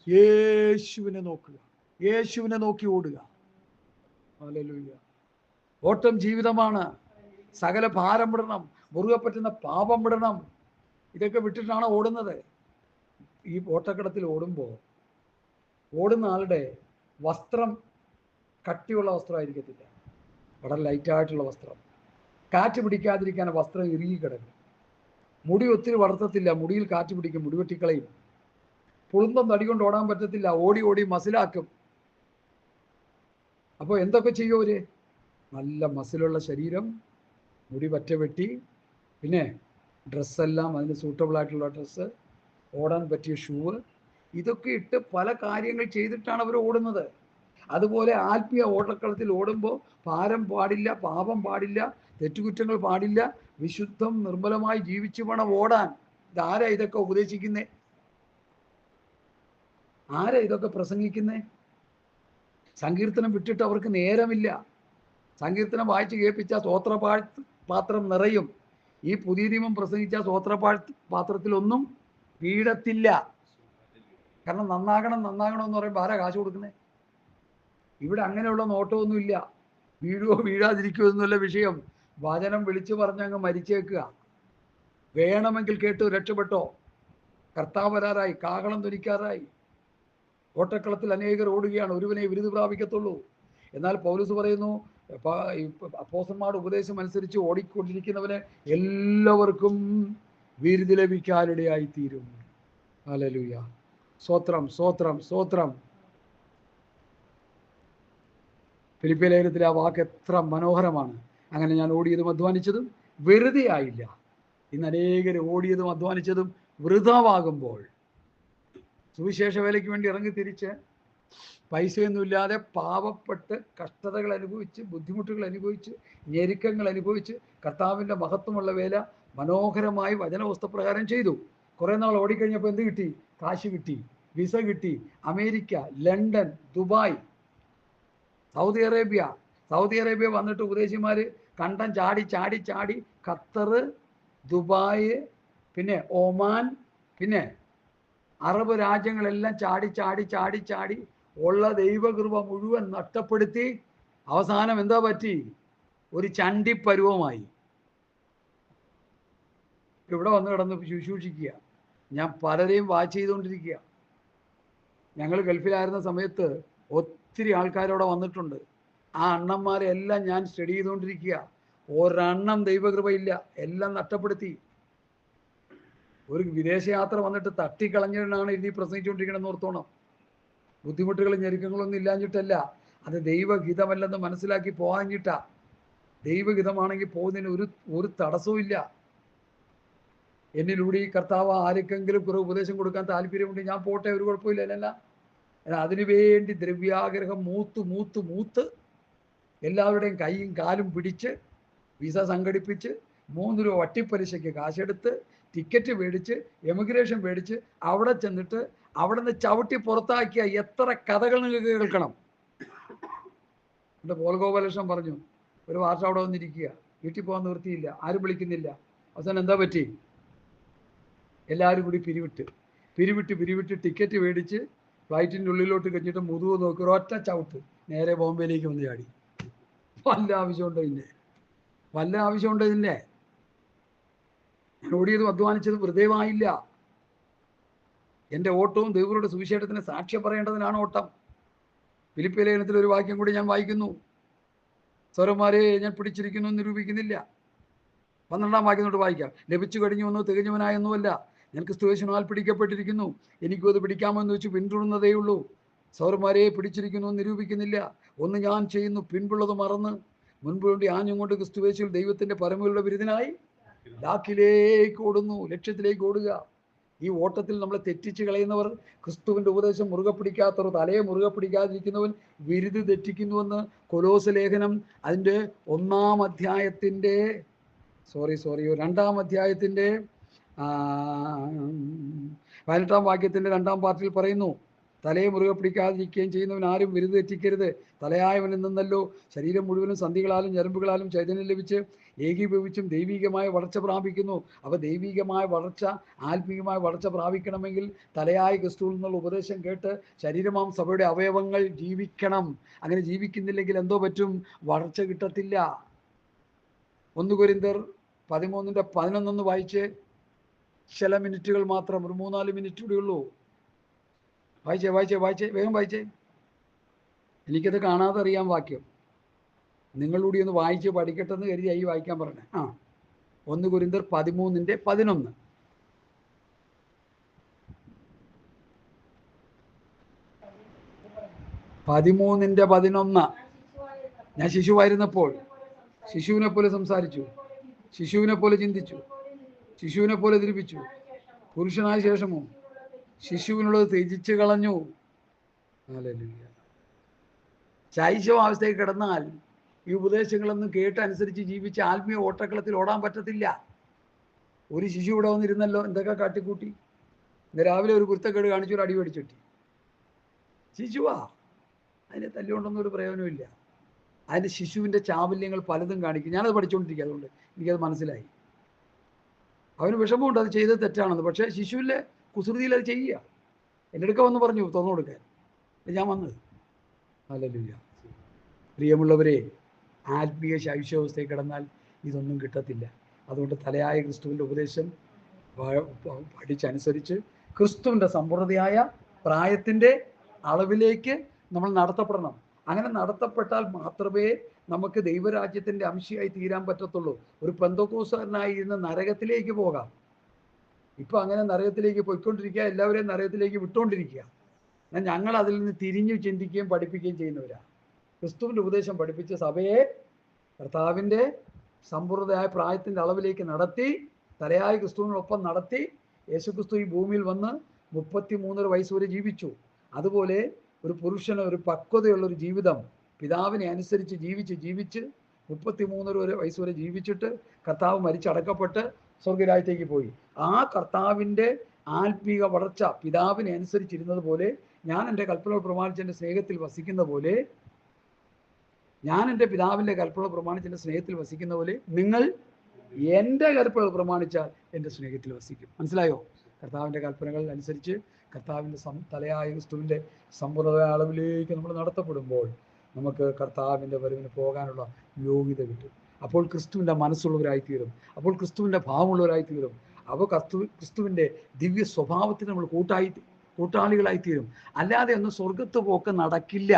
യേശുവിനെ നോക്കുക, യേശുവിനെ നോക്കി ഓടുക. ഹല്ലേലൂയ. ഓട്ടം ജീവിതമാണ്. സകല ഭാരം വിടണം, മുറുകെ പറ്റുന്ന പാപം വിടണം. ഇതൊക്കെ വിട്ടിട്ടാണ് ഓടുന്നത്. ഈ ഓട്ടക്കടത്തിൽ ഓടുമ്പോൾ ഓടുന്ന ആളുടെ വസ്ത്രം കട്ടിയുള്ള വസ്ത്രമായിരിക്കത്തില്ല, വളരെ ലൈറ്റായിട്ടുള്ള വസ്ത്രം. കാറ്റ് പിടിക്കാതിരിക്കാൻ വസ്ത്രം ഇറുകി കിടക്കും. മുടി ഒത്തിരി വളർത്തത്തില്ല, മുടിയിൽ കാറ്റ് പിടിക്കും, മുടി വെട്ടിക്കളയും. പുളുന്തം തടി കൊണ്ട് ഓടാൻ പറ്റത്തില്ല, ഓടി ഓടി മസിലാക്കും. അപ്പോൾ എന്തൊക്കെ ചെയ്യും അവര്? നല്ല മസിലുള്ള ശരീരം, മുടി പറ്റ വെട്ടി, പിന്നെ ഡ്രസ്സെല്ലാം അതിന് സൂട്ടബിൾ ആയിട്ടുള്ള ഡ്രസ്സ്, ഓടാൻ പറ്റിയ ഷൂവ്, ഇതൊക്കെ ഇട്ട് പല കാര്യങ്ങൾ ചെയ്തിട്ടാണ് അവർ ഓടുന്നത്. അതുപോലെ ആത്മീയ ഓട്ടക്കളത്തിൽ ഓടുമ്പോൾ ഭാരം പാടില്ല, പാപം പാടില്ല, തെറ്റുകുറ്റങ്ങൾ പാടില്ല, വിശുദ്ധം നിർമ്മലമായി ജീവിച്ചു വേണം ഓടാൻ. ഇതാരാ ഇതൊക്കെ ഉപദേശിക്കുന്നേ? ആരാ ഇതൊക്കെ പ്രസംഗിക്കുന്നേ? സങ്കീർത്തനം വിട്ടിട്ട് അവർക്ക് നേരമില്ല. സങ്കീർത്തനം വായിച്ച് കേൾപ്പിച്ചാൽ പാത്രം നിറയും. ഈ പുതിയ നിയമം പ്രസംഗിച്ച പാത്രത്തിലൊന്നും വീഴത്തില്ല. കാരണം നന്നാകണം നന്നാകണം എന്ന് പറയുമ്പോൾ ആരാ കാശ് കൊടുക്കുന്നത്? ഇവിടെ അങ്ങനെയുള്ള നോട്ടമൊന്നുമില്ല. വീഴുവോ വീഴാതിരിക്കുമോ എന്നുള്ള വിഷയം. വചനം വിളിച്ചു പറഞ്ഞങ്ങ് മരിച്ചേക്കുക. വേണമെങ്കിൽ കേട്ടു രക്ഷപ്പെട്ടോ. കർത്താവ് വരാറായി, കാഹളം ധ്വനിക്കാറായി. ഓട്ടക്കളത്തിൽ അനേകർ ഓടുകയാണ്, ഒരുവനെ വിരുദ് പ്രാപിക്കത്തുള്ളൂ. എന്നാൽ പൗലോസ് പറയുന്നു, അപ്പോസ്തലന്മാരുടെ ഉപദേശം അനുസരിച്ച് ഓടിക്കൊണ്ടിരിക്കുന്നവന് എല്ലാവർക്കും വിരുദ് ലഭിക്കാനിടയായി തീരും. ഹല്ലേലൂയ. സ്തോത്രം, സ്തോത്രം, സ്തോത്രം. ഫിലിപ്പിയ ലേഖനത്തിലെ ആ വാക്ക് എത്ര മനോഹരമാണ്. അങ്ങനെ ഞാൻ ഓടിയതും അധ്വാനിച്ചതും വെറുതെ ആയില്ല. ഇന്ന് അനേകർ ഓടിയതും അധ്വാനിച്ചതും വൃഥാവാകുമ്പോൾ, സുവിശേഷ വേലയ്ക്ക് വേണ്ടി ഇറങ്ങി തിരിച്ച് പൈസയൊന്നുമില്ലാതെ പാവപ്പെട്ട് കഷ്ടതകൾ അനുഭവിച്ച്, ബുദ്ധിമുട്ടുകൾ അനുഭവിച്ച്, ഞെരുക്കങ്ങൾ അനുഭവിച്ച് കർത്താവിൻ്റെ മഹത്വമുള്ള വേല മനോഹരമായി വചനവസ്തുപ്രകാരം ചെയ്തു. കുറേ നാൾ ഓടിക്കഴിഞ്ഞപ്പോൾ എന്ത് കിട്ടി? കാശ് കിട്ടി, വിസ കിട്ടി. America, London, Dubai, Saudi Arabia വന്നിട്ട് ഉപദേശിമാർ കണ്ടം ചാടി ചാടി ചാടി ഖത്തർ, ദുബായ്, പിന്നെ ഒമാൻ, പിന്നെ അറബ് രാജ്യങ്ങളെല്ലാം ചാടി ചാടി ചാടി ചാടി ഉള്ള ദൈവകൃപ മുഴുവൻ നഷ്ടപ്പെടുത്തി അവസാനം എന്താ പറ്റി? ഒരു ചണ്ടിപ്പരുവമായി. ഇവിടെ വന്ന് കിടന്ന് ശുശ്രൂഷിക്കുക. ഞാൻ പലരെയും വാച്ച് ചെയ്തുകൊണ്ടിരിക്കുക. ഞങ്ങൾ ഗൾഫിലായിരുന്ന സമയത്ത് ഒത്തിരി ആൾക്കാരവിടെ വന്നിട്ടുണ്ട്. ആ അണ്ണന്മാരെ എല്ലാം ഞാൻ സ്റ്റഡി ചെയ്തുകൊണ്ടിരിക്കുക. ഒരെണ്ണം ദൈവകൃപയില്ല, എല്ലാം നഷ്ടപ്പെടുത്തി. ഒരു വിദേശയാത്ര വന്നിട്ട് തട്ടിക്കളഞ്ഞിട്ടാണ് ഇനി പ്രസംഗിച്ചുകൊണ്ടിരിക്കണമെന്ന് ഓർത്തോണം. ബുദ്ധിമുട്ടുകളും ഞെരുക്കങ്ങളൊന്നും ഇല്ലാഞ്ഞിട്ടല്ല, അത് ദൈവഹിതമല്ലെന്ന് മനസ്സിലാക്കി പോകാഞ്ഞിട്ടാ. ദൈവഹിതമാണെങ്കിൽ പോകുന്നതിന് ഒരു തടസ്സവും ഇല്ല. എന്നിലൂടെ ഈ കർത്താവ് ആർക്കെങ്കിലും കുറെ ഉപദേശം കൊടുക്കാൻ താല്പര്യമുണ്ട്, ഞാൻ പോട്ടെ, ഒരു കുഴപ്പമില്ല. അല്ല, അതിനുവേണ്ടി ദ്രവ്യാഗ്രഹം മൂത്ത് എല്ലാവരുടെയും കൈയും കാലും പിടിച്ച് വിസ സംഘടിപ്പിച്ച് 3 രൂപ വട്ടിപ്പലിശയ്ക്ക് കാശെടുത്ത് ടിക്കറ്റ് മേടിച്ച് എമിഗ്രേഷൻ മേടിച്ച് അവിടെ ചെന്നിട്ട് അവിടെ നിന്ന് ചവിട്ടി പുറത്താക്കിയ എത്ര കഥകൾ നിങ്ങൾക്ക് കേൾക്കണം. എൻ്റെ പോൽഗോപാലകൃഷ്ണൻ പറഞ്ഞു, ഒരു വർഷം അവിടെ വന്നിരിക്കുക, വീട്ടിൽ പോകാൻ നിവൃത്തിയില്ല, ആരും വിളിക്കുന്നില്ല. അവസാനം എന്താ പറ്റി? എല്ലാവരും കൂടി പിരിവിട്ട് ടിക്കറ്റ് മേടിച്ച് ഫ്ലൈറ്റിൻ്റെ ഉള്ളിലോട്ട് കഴിഞ്ഞിട്ട് മുതുവ് നോക്കി ഒരൊറ്റ ചവിട്ട് നേരെ ബോംബെയിലേക്ക് വന്ന് ചാടി. വല്ല ആവശ്യമുണ്ടോ ഇതിൻ്റെ? ഞാൻ ഓടിയതും അധ്വാനിച്ചതും വെറുതെവായില്ല. എൻ്റെ ഓട്ടവും ദൈവങ്ങളുടെ സുവിശേഷത്തിന് സാക്ഷ്യം പറയേണ്ടതിനാണ് ഓട്ടം. ഫിലിപ്പിയ ലേഖനത്തിൽ ഒരു വാക്യം കൂടി ഞാൻ വായിക്കുന്നു. സൗരന്മാരെ ഞാൻ പിടിച്ചിരിക്കുന്നു നിരൂപിക്കുന്നില്ല. 12-ാം വാക്യം തൊട്ട് വായിക്കാം. ലഭിച്ചു കഴിഞ്ഞുവെന്നോ തികഞ്ഞവനായൊന്നുമല്ല, ഞാൻ ക്രിസ്തുയേശുവിനാൽ പിടിക്കപ്പെട്ടിരിക്കുന്നു, എനിക്കും അത് പിടിക്കാമെന്ന് വെച്ച് പിന്തുടരുന്നതേയുള്ളൂ. സൗരന്മാരെ പിടിച്ചിരിക്കുന്നു നിരൂപിക്കുന്നില്ല. ഒന്ന് ഞാൻ ചെയ്യുന്നു, പിൻപുള്ളത് മറന്ന് മുൻപ് വേണ്ടി ആഞ്ഞുകൊണ്ട് ക്രിസ്തുയേശുവിൽ ദൈവത്തിൻ്റെ പരമയുള്ള ബിരുദനായി ലാക്കിലേക്ക് ഓടുന്നു. ലക്ഷ്യത്തിലേക്ക് ഓടുക. ഈ ഓട്ടത്തിൽ നമ്മളെ തെറ്റിച്ച് കളയുന്നവർ, ക്രിസ്തുവിൻ്റെ ഉപദേശം മുറുകെ പിടിക്കാത്തവർ, തലയെ മുറുകെ പിടിക്കാതിരിക്കുന്നവൻ വിരുദ് തെറ്റിക്കുന്നുവെന്ന് കൊലോസ് ലേഖനം അതിൻ്റെ 1-ാം അധ്യായത്തിൻ്റെ 2-ാം അധ്യായത്തിൻ്റെ 18-ാം വാക്യത്തിൻ്റെ 2-ാം പാർട്ടിൽ പറയുന്നു. തലയെ മുറുകെ പിടിക്കാതിരിക്കുകയും ചെയ്യുന്നവൻ ആരും വിരുദ് തെറ്റിക്കരുത്. തലയായവനിൽ നിന്നല്ലോ ശരീരം മുഴുവനും സന്ധികളാലും ഞരമ്പുകളാലും ചൈതന്യം ലഭിച്ച് ഏകീഭവിച്ചും ദൈവികമായ വളർച്ച പ്രാപിക്കുന്നു. അപ്പോൾ ദൈവികമായ വളർച്ച, ആത്മീയമായ വളർച്ച പ്രാപിക്കണമെങ്കിൽ തലയായ ക്രിസ്തുവിൽ നിന്നുള്ള ഉപദേശം കേട്ട് ശരീരമാം സഭയുടെ അവയവങ്ങൾ ജീവിക്കണം. അങ്ങനെ ജീവിക്കുന്നില്ലെങ്കിൽ എന്തോ പറ്റും? വളർച്ച കിട്ടത്തില്ല. 1 കൊരിന്ത്യർ 13-ന്റെ 11 വായിച്ച്. ചില മിനിറ്റുകൾ മാത്രം, ഒരു 3-4 മിനിറ്റ് കൂടി ഉള്ളൂ. വായിച്ചേ വേഗം വായിച്ചേ. എനിക്കത് കാണാതെ അറിയാൻ വാക്യം, നിങ്ങളൂടി ഒന്ന് വായിച്ച് പഠിക്കട്ടെ എന്ന് കരുതി ആയി വായിക്കാൻ പറഞ്ഞേ. 1 കൊരിന്ത്യർ 13:11. ഞാൻ ശിശുവായിരുന്നപ്പോൾ ശിശുവിനെ പോലെ സംസാരിച്ചു, ശിശുവിനെ പോലെ ചിന്തിച്ചു, ശിശുവിനെ പോലെ ധരിപ്പിച്ചു. പുരുഷനായ ശേഷമോ ശിശുവിനുള്ളത് ത്യജിച്ച് കളഞ്ഞു. ശൈശവാവസ്ഥയിൽ കിടന്നാൽ ഈ ഉപദേശങ്ങളൊന്നും കേട്ടനുസരിച്ച് ജീവിച്ച് ആത്മീയ ഓട്ടക്കളത്തിൽ ഓടാൻ പറ്റത്തില്ല. ഒരു ശിശു ഇവിടെ വന്നിരുന്നല്ലോ, എന്തൊക്കെ കാട്ടിക്കൂട്ടി. ഇന്ന് രാവിലെ ഒരു കുരുത്തക്കേട് കാണിച്ചു, ഒരു അടി മേടിച്ചിട്ടി. ശിശുവാ, അതിനെ തല്ലുകൊണ്ടൊന്നും ഒരു പ്രയോജനമില്ല. അതിൻ്റെ ശിശുവിൻ്റെ ചാബല്യങ്ങൾ പലതും കാണിക്കും. ഞാനത് പഠിച്ചുകൊണ്ടിരിക്കുക, അതുകൊണ്ട് എനിക്കത് മനസ്സിലായി. അവന് വിഷമമുണ്ട് അത് ചെയ്തത് തെറ്റാണെന്ന്, പക്ഷേ ശിശുവിലെ കുസൃതിയിൽ അത് ചെയ്യുക. എൻ്റെ അടുക്ക വന്ന് പറഞ്ഞു തുറന്നു കൊടുക്കാൻ, ഞാൻ വന്നത്. ഹല്ലേലൂയ. പ്രിയമുള്ളവരെ, ആത്മീയ ശൈശവാവസ്ഥയിൽ കിടന്നാൽ ഇതൊന്നും കിട്ടത്തില്ല. അതുകൊണ്ട് തലയായ ക്രിസ്തുവിൻ്റെ ഉപദേശം പഠിച്ചനുസരിച്ച് ക്രിസ്തുവിൻ്റെ സമ്പൂർണ്ണതയായ പ്രായത്തിൻ്റെ അളവിലേക്ക് നമ്മൾ നടത്തപ്പെടണം. അങ്ങനെ നടത്തപ്പെട്ടാൽ മാത്രമേ നമുക്ക് ദൈവരാജ്യത്തിൻ്റെ അംശയായി തീരാൻ പറ്റത്തുള്ളൂ. ഒരു പെന്തക്കോസ്തുകാരനായി ഇരുന്ന് നരകത്തിലേക്ക് പോകാം. ഇപ്പം അങ്ങനെ നരകത്തിലേക്ക് പോയിക്കൊണ്ടിരിക്കുക, എല്ലാവരെയും നരകത്തിലേക്ക് വിട്ടുകൊണ്ടിരിക്കുക. എന്നാൽ ഞങ്ങൾ അതിൽ നിന്ന് തിരിഞ്ഞു ചിന്തിക്കുകയും പഠിപ്പിക്കുകയും ചെയ്യുന്നവരാണ്. ക്രിസ്തുവിൻ്റെ ഉപദേശം പഠിപ്പിച്ച സഭയെ കർത്താവിൻ്റെ സമ്പൂർണ്ണതയായ പ്രായത്തിൻ്റെ അളവിലേക്ക് നടത്തി, തലയായ ക്രിസ്തുവിനൊപ്പം നടത്തി. യേശുക്രിസ്തു ഈ ഭൂമിയിൽ വന്ന് 33 വയസ്സ് വരെ ജീവിച്ചു. അതുപോലെ ഒരു പുരുഷന് ഒരു പക്വതയുള്ളൊരു ജീവിതം പിതാവിനെ അനുസരിച്ച് ജീവിച്ച് 33 വയസ്സ് വരെ ജീവിച്ചിട്ട് കർത്താവ് മരിച്ചടക്കപ്പെട്ട് സ്വർഗരാജ്യത്തേക്ക് പോയി. ആ കർത്താവിൻ്റെ ആത്മീക വളർച്ച പിതാവിനെ അനുസരിച്ചിരുന്നത് പോലെ, ഞാൻ എൻ്റെ കൽപ്പനകൾ പ്രമാണിച്ച് എൻ്റെ സ്നേഹത്തിൽ വസിക്കുന്ന പോലെ, ഞാൻ എൻ്റെ പിതാവിൻ്റെ കൽപ്പനകൾ പ്രമാണിച്ച് എൻ്റെ സ്നേഹത്തിൽ വസിക്കുന്ന പോലെ നിങ്ങൾ എൻ്റെ കൽപ്പനകൾ പ്രമാണിച്ചാൽ എൻ്റെ സ്നേഹത്തിൽ വസിക്കും. മനസ്സിലായോ? കർത്താവിൻ്റെ കൽപ്പനകൾ അനുസരിച്ച് കർത്താവിൻ്റെ തലയായ ക്രിസ്തുവിൻ്റെ സമ്പൂർണ്ണ അളവിലേക്ക് നമ്മൾ നടത്തപ്പെടുമ്പോൾ നമുക്ക് കർത്താവിൻ്റെ വരവിന് പോകാനുള്ള യോഗ്യത കിട്ടും. അപ്പോൾ ക്രിസ്തുവിൻ്റെ മനസ്സുള്ളവരായിത്തീരും, അപ്പോൾ ക്രിസ്തുവിൻ്റെ ഭാവമുള്ളവരായിത്തീരും. അപ്പോൾ ക്രിസ്തുവിൻ്റെ ദിവ്യ സ്വഭാവത്തിന് നമ്മൾ കൂട്ടാളികളായിത്തീരും. അല്ലാതെ ഒന്നും സ്വർഗത്ത് പോക്ക് നടക്കില്ല.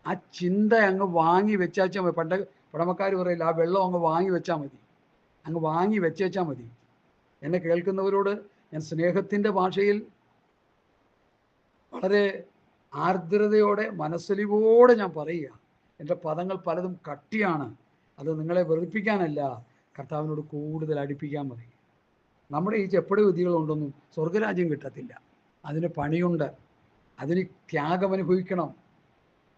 ആ ചിന്ത അങ്ങ് വാങ്ങി വെച്ചാൽ മതി. പണ്ട് പഴമക്കാർ പറയില്ല, ആ വെള്ളം അങ്ങ് വാങ്ങി വെച്ചാൽ മതി, അങ്ങ് വാങ്ങി വെച്ചേച്ചാൽ മതി. എന്നെ കേൾക്കുന്നവരോട് ഞാൻ സ്നേഹത്തിൻ്റെ ഭാഷയിൽ വളരെ ആർദ്രതയോടെ മനസ്സലിവോടെ ഞാൻ പറയുക, എൻ്റെ പദങ്ങൾ പലതും കട്ടിയാണ്. അത് നിങ്ങളെ വെറുപ്പിക്കാനല്ല, കർത്താവിനോട് കൂടുതൽ അടുപ്പിക്കാൻ മതി. നമ്മുടെ ഈ ചെപ്പടി വിധികളുണ്ടൊന്നും സ്വർഗരാജ്യം കിട്ടത്തില്ല. അതിന് പണിയുണ്ട്, അതിന് ത്യാഗം അനുഭവിക്കണം.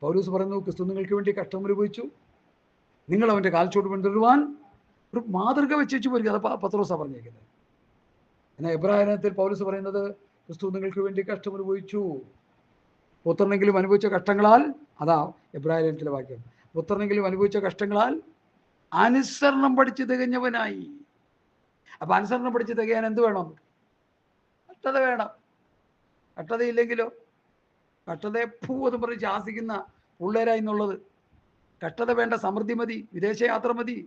പൗലോസ് പറയുന്നു, ക്രിസ്തു നിങ്ങൾക്ക് വേണ്ടി കഷ്ടം അനുഭവിച്ചു, നിങ്ങൾ അവൻ്റെ കാൽച്ചോട്ട് പിന്തുടരുവാൻ ഒരു മാതൃക വെച്ചു പോയിരിക്കും. അത് പത്രോസാണ് പറഞ്ഞേക്കുന്നത്. എന്നാൽ എബ്രായത്തിൽ പൗലോസ് പറയുന്നത്, ക്രിസ്തു നിങ്ങൾക്ക് വേണ്ടി കഷ്ടം അനുഭവിച്ചു, പുത്രനെങ്കിലും അനുഭവിച്ച കഷ്ടങ്ങളാൽ, അതാ എബ്രായത്തിലെ വാക്യം, പുത്രനെങ്കിലും അനുഭവിച്ച കഷ്ടങ്ങളാൽ അനുസരണം പഠിച്ച് തികഞ്ഞവനായി. അപ്പൊ അനുസരണം പഠിച്ച് തികയാൻ എന്ത് വേണം? കഷ്ടത വേണം. കഷ്ടതയില്ലെങ്കിലോ? കഷ്ടതയെ എന്ന് പറഞ്ഞ് ശാസിക്കുന്ന പിള്ളേരായി എന്നുള്ളത്. കഷ്ടത വേണ്ട, സമൃദ്ധി മതി, വിദേശയാത്ര മതി.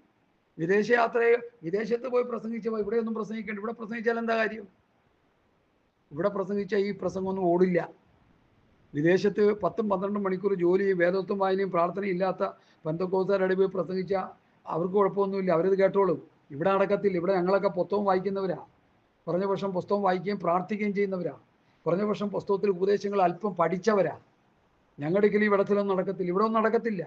വിദേശത്ത് പോയി പ്രസംഗിച്ചപ്പോൾ ഇവിടെ ഒന്നും പ്രസംഗിക്കേണ്ട. ഇവിടെ പ്രസംഗിച്ചാൽ എന്താ കാര്യം? ഇവിടെ പ്രസംഗിച്ച ഈ പ്രസംഗമൊന്നും ഓടില്ല. വിദേശത്ത് 10-12 മണിക്കൂർ ജോലി, വേദത്വം വായനയും പ്രാർത്ഥനയും ഇല്ലാത്ത പെന്തക്കോസ്തുകാരുടെ പോയി പ്രസംഗിച്ചാൽ അവർക്ക് കുഴപ്പമൊന്നുമില്ല, അവരത് കേട്ടോളും. ഇവിടെ നടക്കത്തില്ല. ഇവിടെ ഞങ്ങളൊക്കെ പുസ്തകം വായിക്കുന്നവരാ, കുറഞ്ഞ പക്ഷം പുസ്തകം വായിക്കുകയും പ്രാർത്ഥിക്കുകയും ചെയ്യുന്നവരാ, കുറഞ്ഞ പക്ഷം പുസ്തകത്തിൽ ഉപദേശങ്ങൾ അല്പം പഠിച്ചവരാ. ഞങ്ങളുടെ ഈ ഇവിടത്തിലൊന്നും നടക്കത്തില്ല, ഇവിടെ ഒന്നും നടക്കത്തില്ല.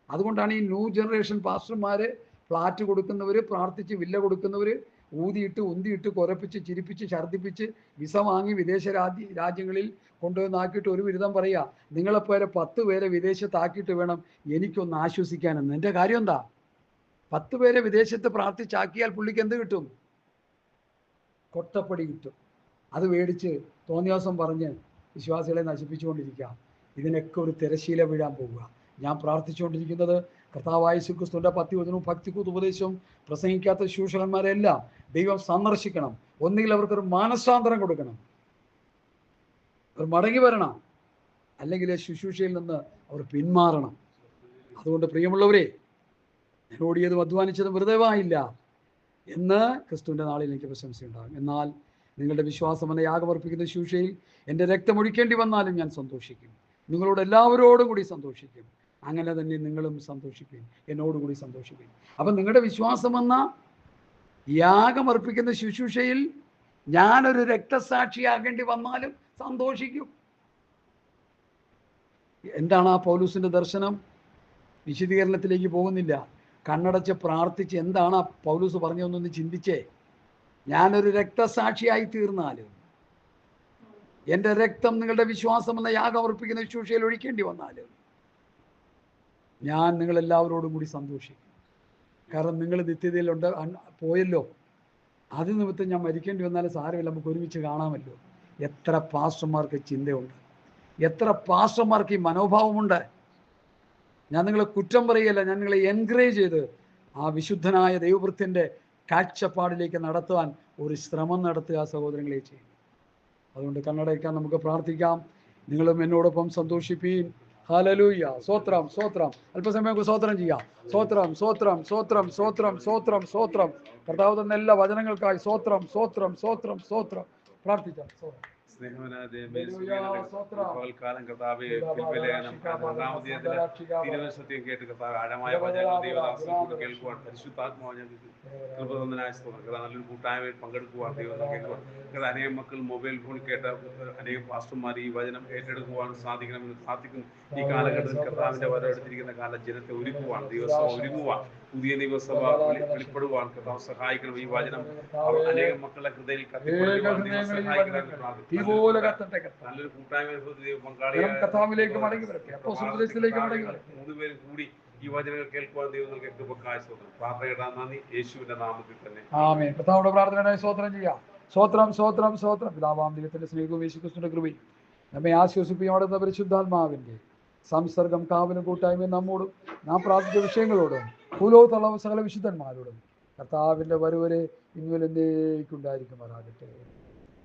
അതുകൊണ്ടാണ് ഈ ന്യൂ ജനറേഷൻ പാസ്റ്റർമാർ ഫ്ലാറ്റ് കൊടുക്കുന്നവർ, പ്രാർത്ഥിച്ച് വില്ല കൊടുക്കുന്നവർ, ഊതിയിട്ട് ഉന്തിയിട്ട് കുരപ്പിച്ച് ചിരിപ്പിച്ച് ഛർദ്ദിപ്പിച്ച് വിസ വാങ്ങി വിദേശ രാജ്യങ്ങളിൽ കൊണ്ടുവന്നാക്കിയിട്ട് ഒരു ബിരുദം പറയുക, നിങ്ങളെപ്പോലെ 10 പേരെ വിദേശത്താക്കിയിട്ട് വേണം എനിക്കൊന്ന് ആശ്വസിക്കാനെന്ന്. എൻ്റെ കാര്യം എന്താ? 10 പേരെ വിദേശത്ത് പ്രാർത്ഥിച്ചാക്കിയാൽ പുള്ളിക്ക് എന്ത് കിട്ടും? കൊട്ടപ്പടി കിട്ടും. അത് മേടിച്ച് തോന്നിയാസം പറഞ്ഞ് വിശ്വാസികളെ നശിപ്പിച്ചുകൊണ്ടിരിക്കുക. ഇതിനൊക്കെ ഒരു തിരശീല വീഴാൻ പോവുക. ഞാൻ പ്രാർത്ഥിച്ചുകൊണ്ടിരിക്കുന്നത് കർത്താവായ യേശുക്രിസ്തുവിൻ്റെ പത്യവചനവും ഭക്തിക്കൂത്ത് ഉപദേശവും പ്രസംഗിക്കാത്ത ശുശ്രൂഷകന്മാരെല്ലാം ദൈവം സന്ദർശിക്കണം. ഒന്നുകിൽ അവർക്കൊരു മാനസാന്തരം കൊടുക്കണം, അവർ മടങ്ങി വരണം, അല്ലെങ്കിൽ ശുശ്രൂഷയിൽ നിന്ന് അവർ പിന്മാറണം. അതുകൊണ്ട് പ്രിയമുള്ളവരെ, ഞാൻ ഓടിയതും അധ്വാനിച്ചതും വെറുതെ ആയില്ല എന്ന് ക്രിസ്തുവിൻ്റെ നാളിൽ എനിക്ക് പ്രശംസയുണ്ടാകും. എന്നാൽ നിങ്ങളുടെ വിശ്വാസം എന്ന യാഗമർപ്പിക്കുന്ന ശുശ്രൂഷയിൽ എൻ്റെ രക്തം ഒഴിക്കേണ്ടി വന്നാലും ഞാൻ സന്തോഷിക്കും. നിങ്ങളോട് എല്ലാവരോടും കൂടി സന്തോഷിക്കും. അങ്ങനെ തന്നെ നിങ്ങളും സന്തോഷിക്കും, എന്നോടുകൂടി സന്തോഷിക്കും. അപ്പം നിങ്ങളുടെ വിശ്വാസം എന്ന യാഗമർപ്പിക്കുന്ന ശുശ്രൂഷയിൽ ഞാനൊരു രക്തസാക്ഷിയാകേണ്ടി വന്നാലും സന്തോഷിക്കും. എന്താണ് ആ പൗലൂസിൻ്റെ ദർശനം? വിശദീകരണത്തിലേക്ക് പോകുന്നില്ല. കണ്ണടച്ച് പ്രാർത്ഥിച്ച് എന്താണ് ആ പൗലൂസ് പറഞ്ഞതെന്നൊന്ന് ചിന്തിച്ചേ. ഞാനൊരു രക്തസാക്ഷിയായി തീർന്നാലും, എൻ്റെ രക്തം നിങ്ങളുടെ വിശ്വാസം എന്ന യാഗമർപ്പിക്കുന്ന ശുശ്രൂഷയിൽ ഒഴിക്കേണ്ടി വന്നാലും ഞാൻ നിങ്ങളെല്ലാവരോടും കൂടി സന്തോഷിക്കും. കാരണം നിങ്ങൾ നിത്യതയിലുണ്ട് പോയല്ലോ. അത് നിമിത്തം ഞാൻ മരിക്കേണ്ടി വന്നാലും സാരമില്ല, നമുക്ക് ഒരുമിച്ച് കാണാമല്ലോ. എത്ര പാസ്റ്റർമാർക്ക് ചിന്തയുണ്ട്, എത്ര പാസ്റ്റർമാർക്ക് ഈ മനോഭാവമുണ്ട്. ഞാൻ നിങ്ങളെ കുറ്റം പറയുകയല്ല, ഞാൻ നിങ്ങളെ എൻകറേജ് ചെയ്ത് ആ വിശുദ്ധനായ ദൈവവൃത്യൻ്റെ കാഴ്ചപ്പാടിലേക്ക് നടത്തുവാൻ ഒരു ശ്രമം നടത്തുക സഹോദരങ്ങളെ ചെയ്യും. അതുകൊണ്ട് കണ്ണടയ്ക്കാൻ നമുക്ക് പ്രാർത്ഥിക്കാം. നിങ്ങളും എന്നോടൊപ്പം സന്തോഷിപ്പീൻ. ഹല്ലേലൂയ. സ്തോത്രം, സ്തോത്രം. അല്പസമയം സ്തോത്രം ചെയ്യാം. സ്തോത്രം, സ്തോത്രം, സ്തോത്രം, സ്തോത്രം, സ്തോത്രം, സ്തോത്രം. കർത്താവ് തന്ന എല്ലാ വചനങ്ങൾക്കായി സ്തോത്രം, സ്തോത്രം, സ്തോത്രം, സ്തോത്രം. പ്രാർത്ഥിക്കാം. പകൽക്കാലം കർത്താവെ സത്യം കേട്ട് കർത്താവ് ആഴമായ കേൾക്കുവാൻ പരിശുദ്ധാത്മാവ് ഞങ്ങൾക്ക് കൃപ തന്നതിനായ സ്തോത്രം. നല്ലൊരു കൂട്ടായ്മയിൽ പങ്കെടുക്കുവാൻ ദൈവം കേൾക്കുവാൻ അനേകം മക്കൾ മൊബൈൽ ഫോണിൽ കേട്ട അനേകം പാസ്റ്റർമാർ ഈ വചനം ഏറ്റെടുക്കുവാൻ സാധിക്കണമെന്ന് പ്രാർത്ഥിക്കുന്നു. ഈ കാലഘട്ടത്തിൽ കർത്താവിന്റെ വരവെടുത്തിരിക്കുന്ന കാലം ജനത്തെ ഒരുക്കുവാൻ, ദിവസം ഒരുങ്ങുവാൻ, പുതിയ നിയമസഭ വെളിപ്പെടുവാൻ കർത്താവ് സഹായിക്കണം. ഈ വചനം അനേകം മക്കളെ ഹൃദയത്തിൽ കത്തിക്കൊടുക്കുവാൻ ദൈവം സഹായിക്കണം. നല്ലൊരു കൂട്ടായ്മ പങ്കാളിയായ 3 പേരും കൂടി ഈ വചനങ്ങൾ കേൾക്കുവാൻ ദൈവം നൽകിയ കൃപക്കായ സ്തോത്രം. പ്രാർത്ഥന നന്ദി, യേശുവിന്റെ നാമത്തിൽ തന്നെ ആമേൻ. കർത്താവിന്റെ പ്രാർത്ഥനയുടെ സ്തോത്രം ചെയ്യാം. സ്തോത്രം, സ്തോത്രം, സ്തോത്രം. പിതാവാം ദൈവത്തിന്റെ സ്നേഹവും യേശുക്രിസ്തുവിന്റെ കൃപയും നമ്മെ ആശ്വസിപ്പിക്കുന്ന പരിശുദ്ധാത്മാവിന്റെ സംസർഗം കാവലും കൂട്ടായ്മയും നമ്മോടും നാം പ്രാർത്ഥിച്ച വിഷയങ്ങളോടും ഭൂലോകത്തുള്ള സകല വിശുദ്ധന്മാരോടും കർത്താവിന്റെ വരവരെ ഇന്നുവരെ എന്നേക്കുണ്ടായിരിക്കുമാറാകട്ടെ.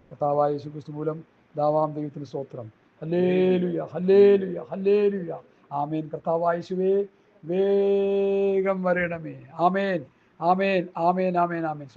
കർത്താവായ യേശുക്രിസ്തു മൂലം ദാവാം ദൈവത്തിന് സ്തോത്രം. Hallelujah, hallelujah, hallelujah. ആമേൻ. കർത്താവായ യേശുവേ വേഗം വരണമേ. ആമേൻ, ആമേൻ, ആമേൻ, ആമേൻ, ആമേൻ.